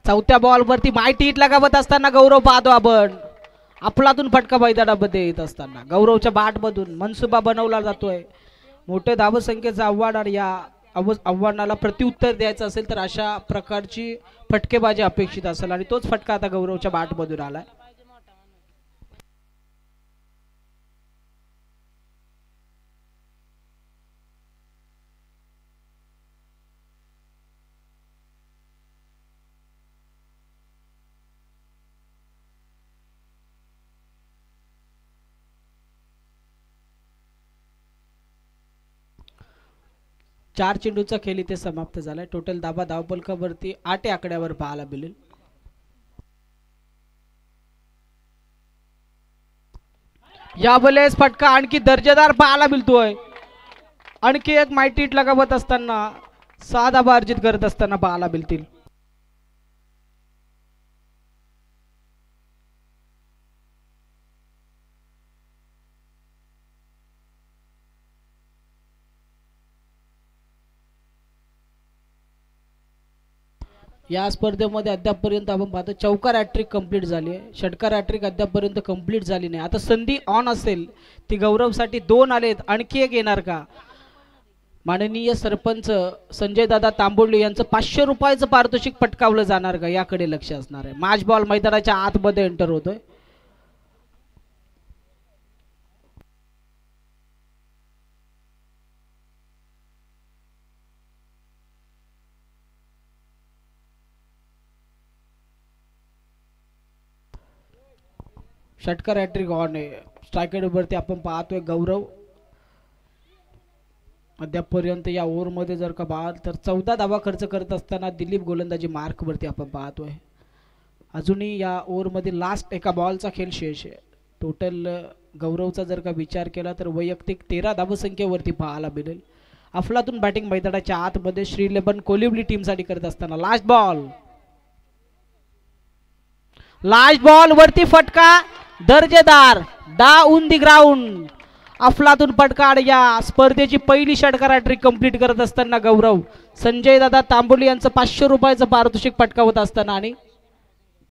चौथ्या बॉल वरती माहिती हिट लगावत असताना गौरव पाहतो आपण आपलातून फटका मैदानामध्ये येत असताना गौरवच्या बॅट मधून मनसुबा बनवला जातोय. मोठे धावसंख्येचं आव्हान आणि या आव्हानाला प्रत्युत्तर द्यायचं असेल तर अशा प्रकारची फटकेबाजी अपेक्षित असेल आणि तोच फटका आता गौरवच्या बॅट मधून आलाय. चार चेंडूचा खेळ इथे समाप्त झालाय. टोटल धाबा धावफलकावरती 8 आकड्यावर पाहायला मिळेल. यावेळेस फटका आणखी दर्जेदार पाहायला मिळतोय. आणखी एक माहिती हिट लगावत असताना 6 धाबा अर्जित करत असताना पाहायला मिळतील. या स्पर्धेमध्ये अद्यापपर्यंत आपण पाहतो चौकार हॅट्रिक कंप्लीट झाली आहे. षटकार हॅट्रिक अद्यापपर्यंत कंप्लीट झाली नाही. आता संधी ऑन असेल ती गौरवसाठी 2 आलेत. आणखी एक येणार का? माननीय सरपंच संजय दादा तांबोळी यांचं 500 रुपयाचं पारितोषिक पटकावलं जाणार का याकडे लक्ष असणार आहे. मॅच बॉल मैदानाच्या आतमध्ये एंटर होतोय. षटकार हॅट्रिक ऑन आहे. स्ट्रायकर वरती आपण पाहतोय गौरव अद्यापपर्यंत या ओव्हरमध्ये जर का पाहाल तर 14 धावा खर्च करत असताना दिलीप गोलंदाजी मार्क वरती आपण पाहतोय. अजूनही या ओव्हरमध्ये लास्ट एका बॉलचा खेळ शेष आहे. टोटल गौरवचा जर का विचार केला तर वैयक्तिक 13 धावसंख्येवरती पाहायला मिळेल. अफलातून बॅटिंग मैदानाच्या आतमध्ये श्रीलेबन कोलिवली टीमसाठी करत असताना लास्ट बॉल वरती फटका दर्जेदार डाऊन दी ग्राउंड. अफलातून फटका या स्पर्धेची पहिली षटकार हॅट्रिक कंप्लीट करत असताना गौरव संजय दादा तांबोली यांचं 500 रुपयाचं पारितोषिक पटकावत असताना आणि